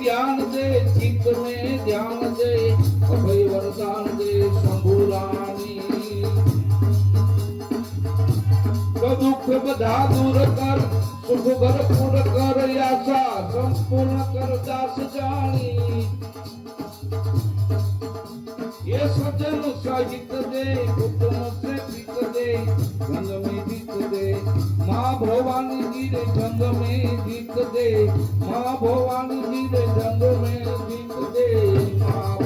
ज्ञान दे चित्त में ध्यान दे अभय वरदान दे शंभुरानी दुख बधा दूर कर सुख भरपूर कर आशा संपूर्ण कर दास जानी ये सजन सहित दे कुटुंब से पित दे गंग में जीत दे माँ भवानी जी रे जंग में जीत दे माँ भवानी जी रे जंग में जीत दे माँ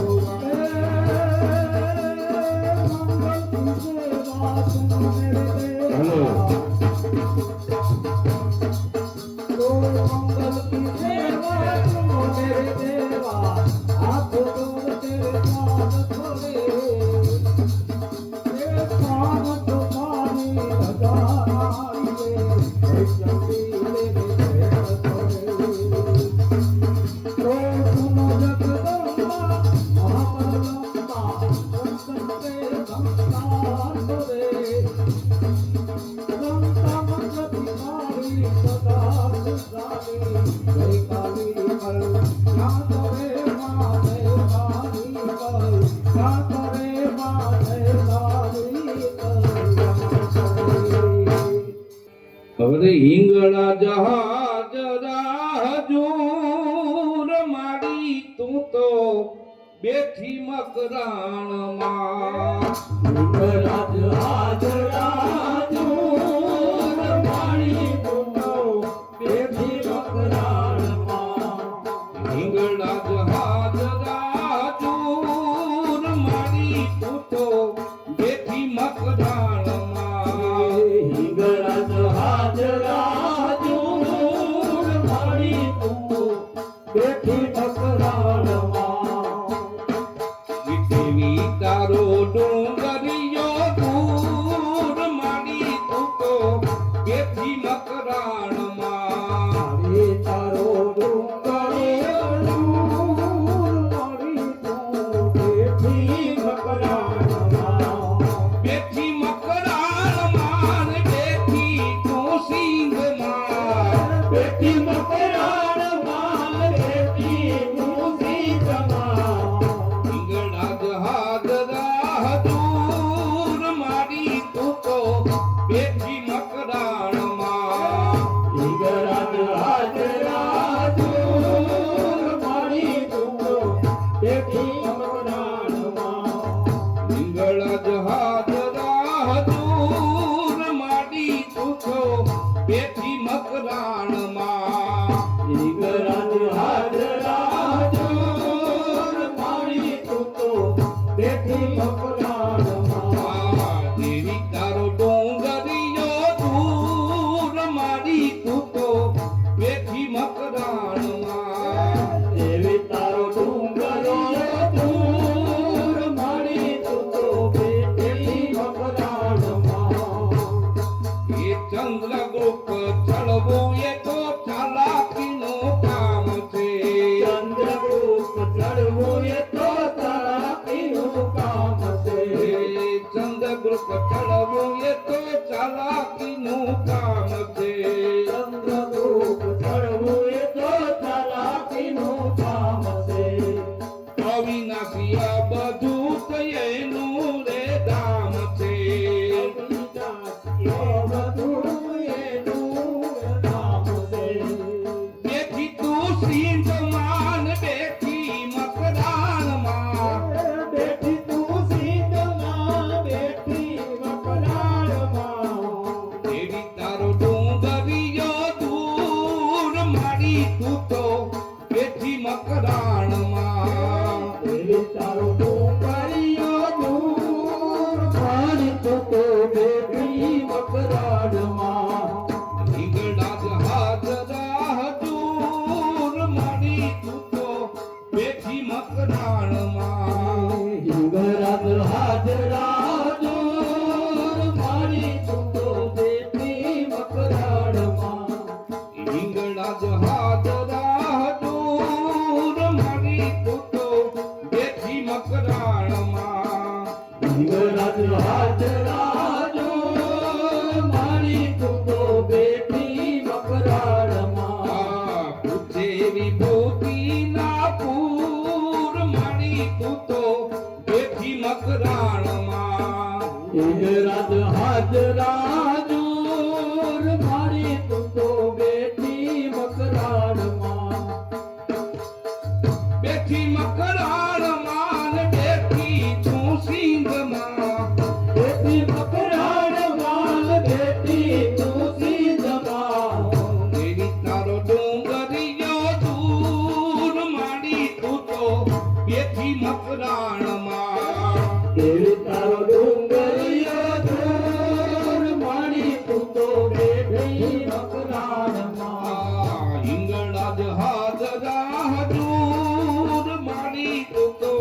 અરે હિંગળા જહાજ રાજૂર માડી તું તો બેઠી મકરાણમાં હિંગળા જહાજ રાજૂર માડી તું તો બેઠી મકરાણમાં હિંગળા જહાજ રાજૂર માડી તું તો બેઠી મકરાણમાં હિંગળા જહાજ તારો ડુંગરિયો દૂર માડી તું તો બેઠી મકરાણમાં તારો ડુંગરિયો દૂર માડી તું બેઠી મકરાણમાં બેઠી મકરાણમાં બેઠી તું સિંહમાં બેઠી મકરાણમાં બેઠી તું સિંહમાં હિંગળા જહાજ રાજૂર માડી તું તો બેઠી મકરાણમાં હિંગળા જહાજ રાજૂર માડી તું તો બેઠી મકરાણમાં હિંગળા જહાજ રાજૂર માડી તું તો બેઠી મકરાણમાં હિંગળા જહાજ રાજૂર માડી તું તો બેઠી મકરાણમાં દેવી તારો ડુંગરિયો દૂર માડી તું તો બેઠી મકરાણમાં દેવી તારો ડુંગરિયો દૂર માડી તું તો બેઠી મકરાણમાં એ ચંદ્રગુપ્ત ચડવું એ તો ચાલાકીનું કામ છે ચંદ્રગુપ્ત ચડવું એ તો ચાલાકીનું કામ છે ચંદ્રગુપ્ત ચડવું એ તો ચાલાકીનું કામ છે ચંદ્રગુપ્ત ચડવું એ તો ચાલાકીનું કામ છે અવિનાશી આ બધું એનું રે દામ છે બેઠી તું સિંધમાન બેઠી મકરાણમાં બેઠી તું સિંધમાન બેઠી મકરાણમાં દેવી તારો ડુંગરિયો દૂર માડી તું તો બેઠી મકરાણમાં દેવી તારો ડુંગરિયો દૂર માડી તું તો બેઠી મકરાણમાં હિંગળા જહાજ રાજૂર માડી તું તો બેઠી મકરાણમાં મકરાણમાં હિંગળાજ હાજરાજો મારી તું તો બેઠી મકરાણમાં પૂછે વિભૂતિના પૂર મારી તું તો બેઠી મકરાણમાં હિંગળાજ હાજરાજો મારી તું તો બેઠી મકરાણમાં બેઠી મકરાણમાં ને બેઠી તું સિંહમાં બેઠી મકરાણમાં બેઠી તું સિંધમાં દેવી તારો ડુંગરિયો દૂર માડી તું તો બેઠી મકરાણમાં દેવી તારો ડુંગરિયો દૂર મારી તું તો બેઠી મકરાણમાં હિંગળાજ હાજરા હજૂર માડી તું તો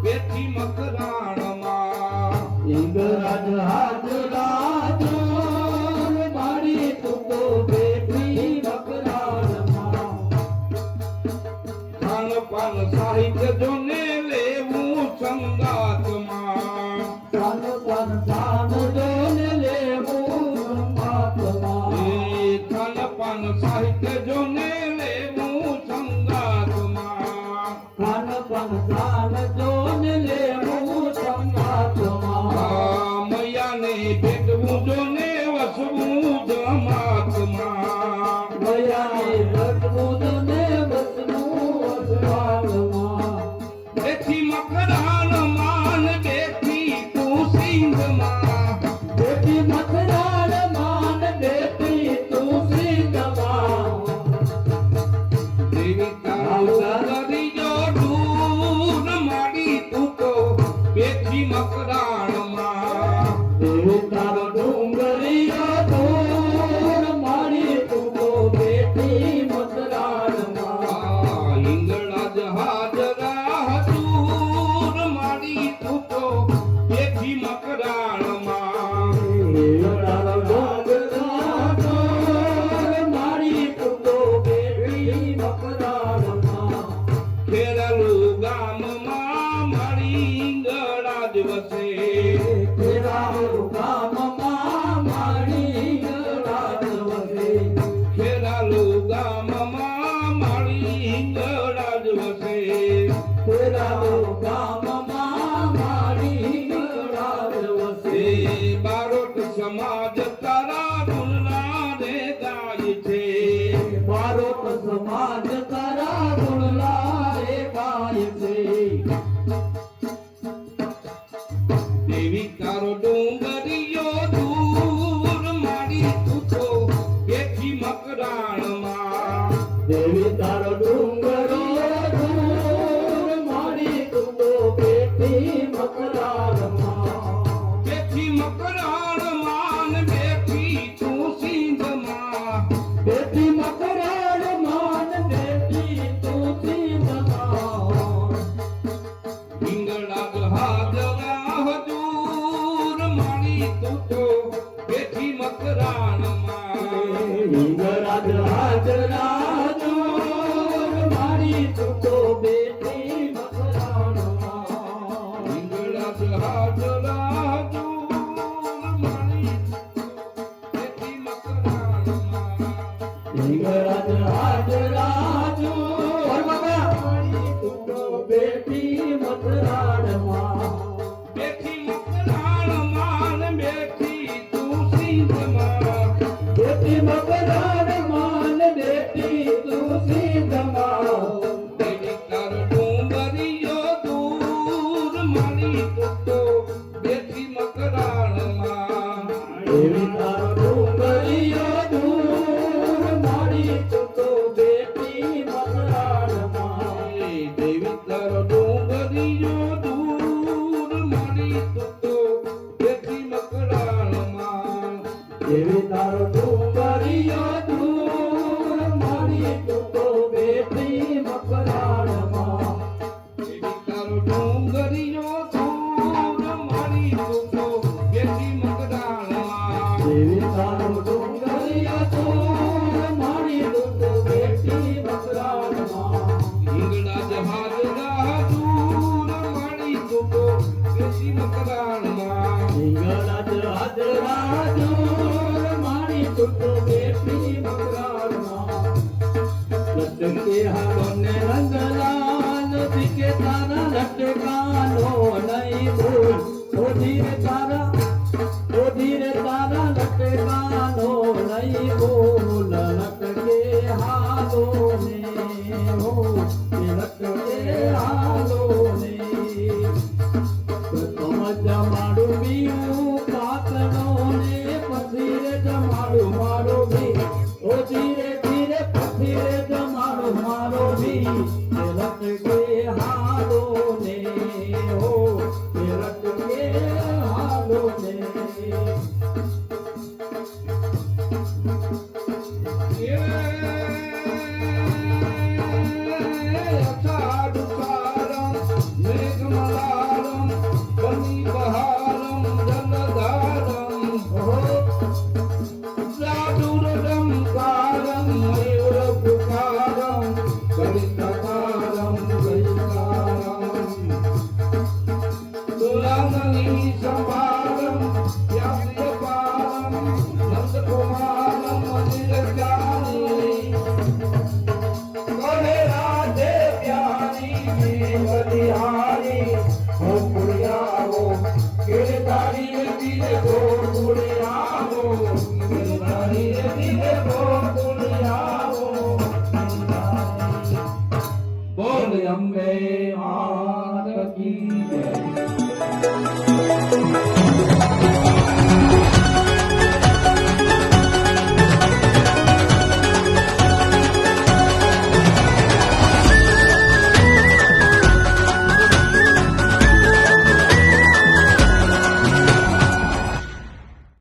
બેઠી મકરાણમાં હિંગળાજ હાજરા દૂર મારી તું તો બેઠી મકરાણમાં ખાન પાન સાહિત્ય જોને લેવું સંગાતમાં સાન સાન સાન જોને લેવું સંગાતમાં ખાન પાન સાહિત્ય જોને લેવું સંગાતમાં ખાન પાન સાન જોને લેવું સંગાતમાં મૈયાને ભેટવું જોને વસવું જમાતમાં ભયાને ભટવું ને બસનું અસવાળમાં બેઠી મકરાણમાં ને બેઠી તું સિંહમાં બેઠી મકરાણમાં ને બેઠી તું સિંધમાં દેવી તારો ડુંગરિયો દૂર માડી તું તો બેઠી મકરાણમાં દેવી તારો ડુંગરિયો દૂર મારી તું તો બેઠી મકરાણમાં હિંગળાજ હાજરા હજૂર માડી તું તો બેઠી મકરાણમાં તારો ડુંગરા દૂર મારી તું તો બેઠી મકરાણમાં ખેરાલું ગામમાં મારી હિંગળાજ વસે ખેરાલુ ગામમાં મારી હિંગળાજ વસે ખેરાલું ગામમાં મારી હિંગળાજ વસે ખેરાલુ ગામમાં મારી હિંગળાજ વસે બારોટ સમાજ તારા ગુણના રે ગાય છે બારોટ સમાજ તારા ગુણલા રે ગાય છે દેવી તારો ડુંગરિયો દૂર માડી તું તો બેઠી મકરાણમાં દેવી તારો ડુંગરો દૂર મારી તું તો બેઠી મકરાણમાં બેઠી મકરાણમાં ને બેઠી તું સિંહમાં બેઠી મકરાણમાં ને બેઠી તું સિંધમાં હિંગળાજ હાજરા હજૂર માડી તું તો બેઠી મકરાણમાં હિંગળાજ હાજરા દૂર મારી તું તો બેઠી મકરાણમાં હિંગળાજ હાજરા હજૂર માડી બેઠી મકરાણમાં હિંગળાજ હાજરા દૂર મારી તું તો બેઠી મકરાણમાં બેઠી મકરાણમાં ને બેઠી તું સિંહમાં બેઠી મકરાણમાં ને બેઠી તું સિંધમાં દેવી તારો ડુંગરિયો દૂર માડી તું તો બેઠી મકરાણમાં દેવી તારો ડુંગરિયો દૂર મારી તું તો બેઠી મકરાણમાં દેવી તારો ડુંગરિયો દૂર માડી તું તો બેઠી મકરાણમાં દેવી તારો ડુંગરિયો દૂર મારી તું તો બેઠી મકરાણમાં દેવી તારો ડુંગરિયો દૂર બેસી મકરાણમાં હિંગળાજ હાજરા જોર મારી તુતો બેટી મકરારમાં લટકે હાલો ને રંગલાલ દીકે તારા લટકાનો નહીં ભૂલ ઓ ધીરે તારા લટકાનો નહીં ભૂલ લટકે હાલો ને હો લટકે હાલો ને પ્રથમ જમાડું બીયું પાતળો ને પછી રે જમાડું મારો બી ઓ ધીરે ધીરે પછી રે જમાડું મારો બી એ લટકે હાલો ને હો એ લટકે હાલો ને અષાઢ મેઘમલારમ બની બહારમ જલધારમ સાધુરમ મયુર પુકારમ કવિતાકારમ તુલાનની સંભારમ વ્યાસપારમ નંદકુમારમ નિરજાની કરે રાધે પ્યારી બલિહારી હો પુરિયાવો ગિરધારી તીરે ગો પુરિયાવો ગિરધારી તીરે ગો પુરિયાવો બોલ અંબે મા